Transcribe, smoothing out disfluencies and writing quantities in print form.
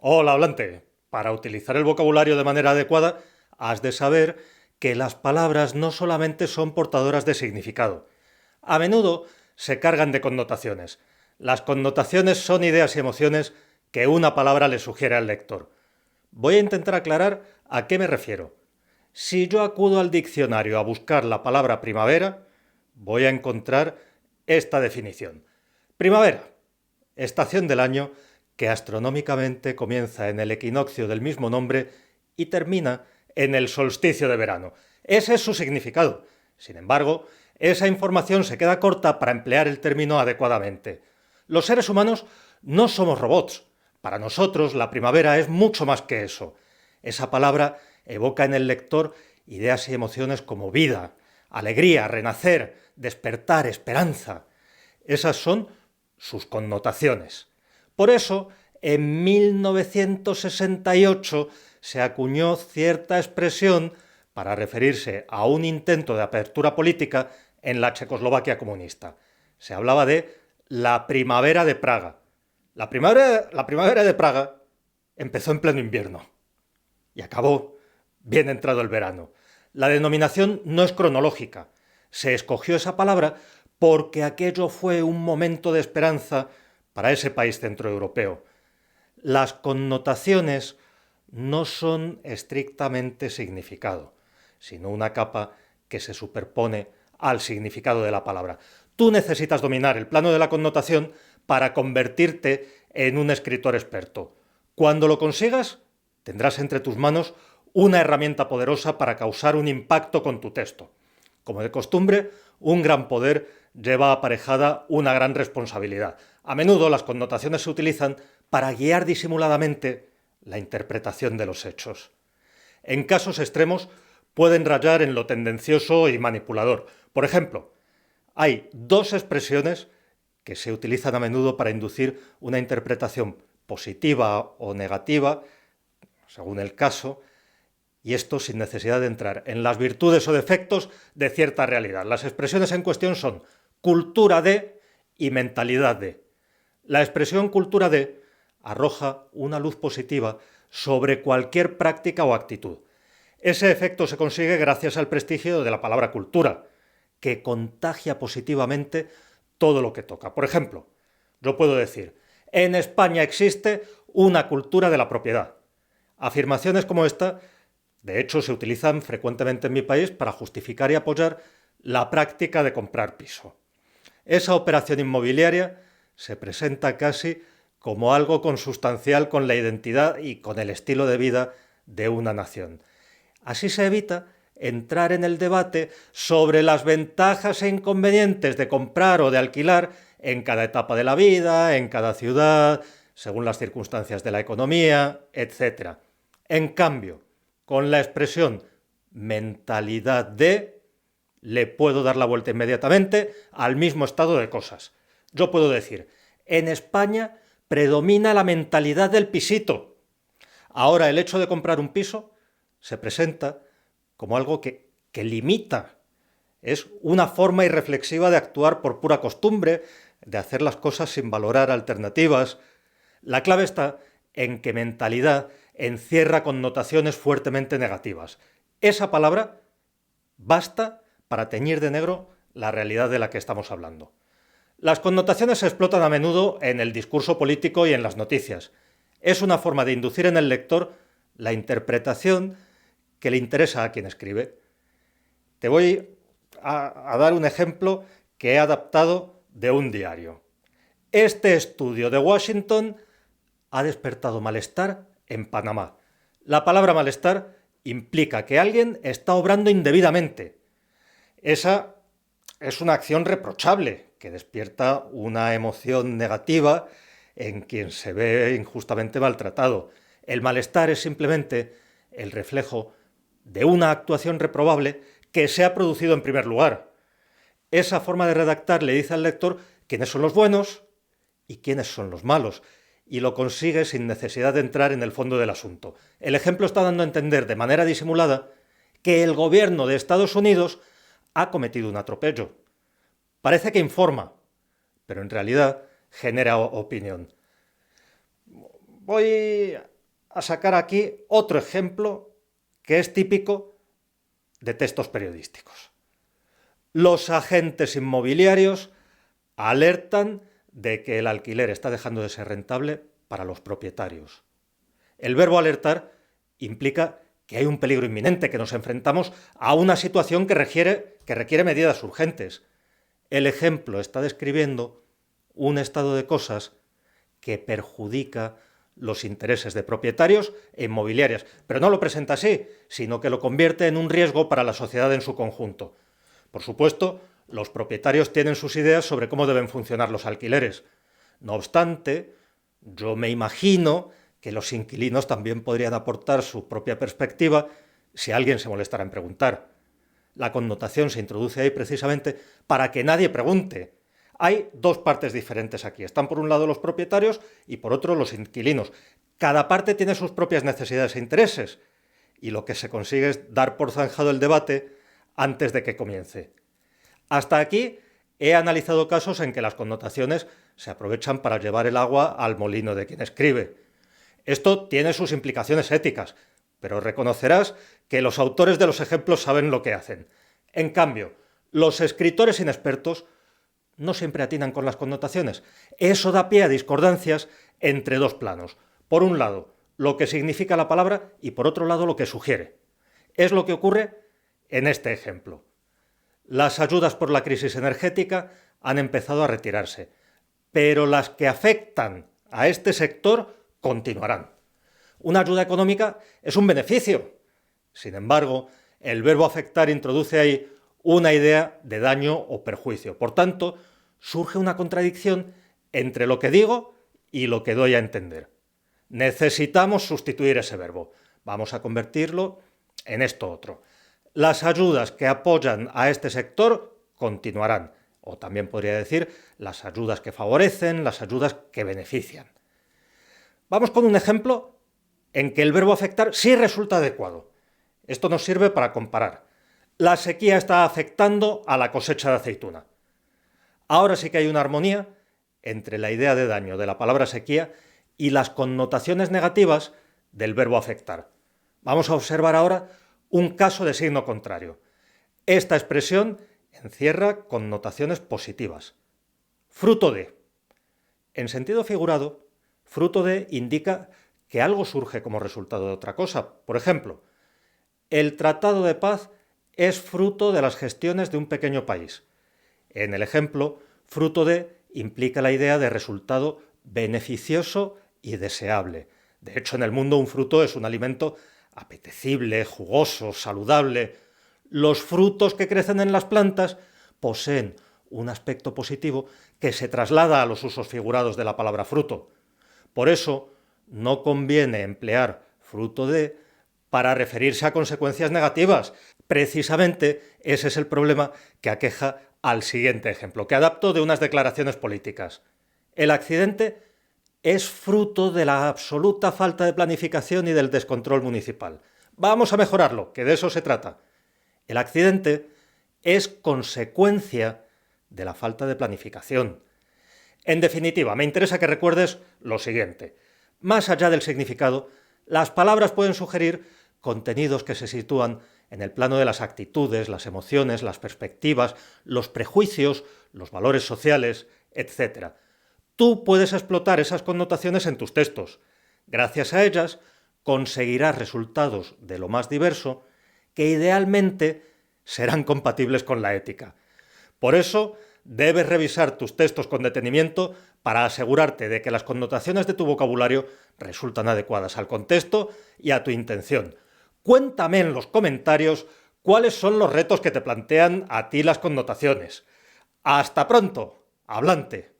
Hola, hablante. Para utilizar el vocabulario de manera adecuada, has de saber que las palabras no solamente son portadoras de significado. A menudo se cargan de connotaciones. Las connotaciones son ideas y emociones que una palabra le sugiere al lector. Voy a intentar aclarar a qué me refiero. Si yo acudo al diccionario a buscar la palabra primavera, voy a encontrar esta definición. Primavera, estación del año que astronómicamente comienza en el equinoccio del mismo nombre y termina en el solsticio de verano. Ese es su significado. Sin embargo, esa información se queda corta para emplear el término adecuadamente. Los seres humanos no somos robots. Para nosotros la primavera es mucho más que eso. Esa palabra evoca en el lector ideas y emociones como vida, alegría, renacer, despertar, esperanza. Esas son sus connotaciones. Por eso, en 1968 se acuñó cierta expresión para referirse a un intento de apertura política en la Checoslovaquia comunista. Se hablaba de la primavera de Praga. La primavera de Praga empezó en pleno invierno y acabó bien entrado el verano. La denominación no es cronológica. Se escogió esa palabra porque aquello fue un momento de esperanza para ese país centroeuropeo. Las connotaciones no son estrictamente significado, sino una capa que se superpone al significado de la palabra. Tú necesitas dominar el plano de la connotación para convertirte en un escritor experto. Cuando lo consigas, tendrás entre tus manos una herramienta poderosa para causar un impacto con tu texto. Como de costumbre, un gran poder lleva aparejada una gran responsabilidad. A menudo las connotaciones se utilizan para guiar disimuladamente la interpretación de los hechos. En casos extremos pueden rayar en lo tendencioso y manipulador. Por ejemplo, hay dos expresiones que se utilizan a menudo para inducir una interpretación positiva o negativa, según el caso, y esto sin necesidad de entrar en las virtudes o defectos de cierta realidad. Las expresiones en cuestión son cultura de y mentalidad de. La expresión cultura de arroja una luz positiva sobre cualquier práctica o actitud. Ese efecto se consigue gracias al prestigio de la palabra cultura, que contagia positivamente todo lo que toca. Por ejemplo, yo puedo decir, en España existe una cultura de la propiedad. Afirmaciones como esta, de hecho, se utilizan frecuentemente en mi país para justificar y apoyar la práctica de comprar piso. Esa operación inmobiliaria se presenta casi como algo consustancial con la identidad y con el estilo de vida de una nación. Así se evita entrar en el debate sobre las ventajas e inconvenientes de comprar o de alquilar en cada etapa de la vida, en cada ciudad, según las circunstancias de la economía, etc. En cambio, con la expresión mentalidad de, le puedo dar la vuelta inmediatamente al mismo estado de cosas. Yo puedo decir, en España predomina la mentalidad del pisito. Ahora el hecho de comprar un piso se presenta como algo que limita. Es una forma irreflexiva de actuar por pura costumbre, de hacer las cosas sin valorar alternativas. La clave está en que mentalidad encierra connotaciones fuertemente negativas. Esa palabra basta para teñir de negro la realidad de la que estamos hablando. Las connotaciones se explotan a menudo en el discurso político y en las noticias. Es una forma de inducir en el lector la interpretación que le interesa a quien escribe. Te voy a dar un ejemplo que he adaptado de un diario. Este estudio de Washington ha despertado malestar en Panamá. La palabra malestar implica que alguien está obrando indebidamente. Esa es una acción reprochable que despierta una emoción negativa en quien se ve injustamente maltratado. El malestar es simplemente el reflejo de una actuación reprobable que se ha producido en primer lugar. Esa forma de redactar le dice al lector quiénes son los buenos y quiénes son los malos, y lo consigue sin necesidad de entrar en el fondo del asunto. El ejemplo está dando a entender de manera disimulada que el gobierno de Estados Unidos ha cometido un atropello. Parece que informa, pero en realidad genera opinión. Voy a sacar aquí otro ejemplo que es típico de textos periodísticos. Los agentes inmobiliarios alertan de que el alquiler está dejando de ser rentable para los propietarios. El verbo alertar implica que hay un peligro inminente, que nos enfrentamos a una situación que requiere medidas urgentes. El ejemplo está describiendo un estado de cosas que perjudica los intereses de propietarios e inmobiliarias, pero no lo presenta así, sino que lo convierte en un riesgo para la sociedad en su conjunto. Por supuesto, los propietarios tienen sus ideas sobre cómo deben funcionar los alquileres. No obstante, yo me imagino que los inquilinos también podrían aportar su propia perspectiva si alguien se molestara en preguntar. La connotación se introduce ahí precisamente para que nadie pregunte. Hay dos partes diferentes aquí. Están por un lado los propietarios y por otro los inquilinos. Cada parte tiene sus propias necesidades e intereses. Y lo que se consigue es dar por zanjado el debate antes de que comience. Hasta aquí he analizado casos en que las connotaciones se aprovechan para llevar el agua al molino de quien escribe. Esto tiene sus implicaciones éticas, pero reconocerás que los autores de los ejemplos saben lo que hacen. En cambio, los escritores inexpertos no siempre atinan con las connotaciones. Eso da pie a discordancias entre dos planos. Por un lado, lo que significa la palabra y por otro lado, lo que sugiere. Es lo que ocurre en este ejemplo. Las ayudas por la crisis energética han empezado a retirarse, pero las que afectan a este sector continuarán. Una ayuda económica es un beneficio. Sin embargo, el verbo afectar introduce ahí una idea de daño o perjuicio. Por tanto, surge una contradicción entre lo que digo y lo que doy a entender. Necesitamos sustituir ese verbo. Vamos a convertirlo en esto otro. Las ayudas que apoyan a este sector continuarán. O también podría decir las ayudas que favorecen, las ayudas que benefician. Vamos con un ejemplo en que el verbo afectar sí resulta adecuado. Esto nos sirve para comparar. La sequía está afectando a la cosecha de aceituna. Ahora sí que hay una armonía entre la idea de daño de la palabra sequía y las connotaciones negativas del verbo afectar. Vamos a observar ahora un caso de signo contrario. Esta expresión encierra connotaciones positivas. Fruto de. En sentido figurado, fruto de indica que algo surge como resultado de otra cosa. Por ejemplo, el Tratado de Paz es fruto de las gestiones de un pequeño país. En el ejemplo, fruto de implica la idea de resultado beneficioso y deseable. De hecho, en el mundo un fruto es un alimento apetecible, jugoso, saludable. Los frutos que crecen en las plantas poseen un aspecto positivo que se traslada a los usos figurados de la palabra fruto. Por eso, no conviene emplear fruto de para referirse a consecuencias negativas. Precisamente ese es el problema que aqueja al siguiente ejemplo, que adapto de unas declaraciones políticas. El accidente es fruto de la absoluta falta de planificación y del descontrol municipal. Vamos a mejorarlo, que de eso se trata. El accidente es consecuencia de la falta de planificación. En definitiva, me interesa que recuerdes lo siguiente. Más allá del significado, las palabras pueden sugerir contenidos que se sitúan en el plano de las actitudes, las emociones, las perspectivas, los prejuicios, los valores sociales, etc. Tú puedes explotar esas connotaciones en tus textos. Gracias a ellas conseguirás resultados de lo más diverso que idealmente serán compatibles con la ética. Por eso, debes revisar tus textos con detenimiento para asegurarte de que las connotaciones de tu vocabulario resultan adecuadas al contexto y a tu intención. Cuéntame en los comentarios cuáles son los retos que te plantean a ti las connotaciones. ¡Hasta pronto! ¡Hablante!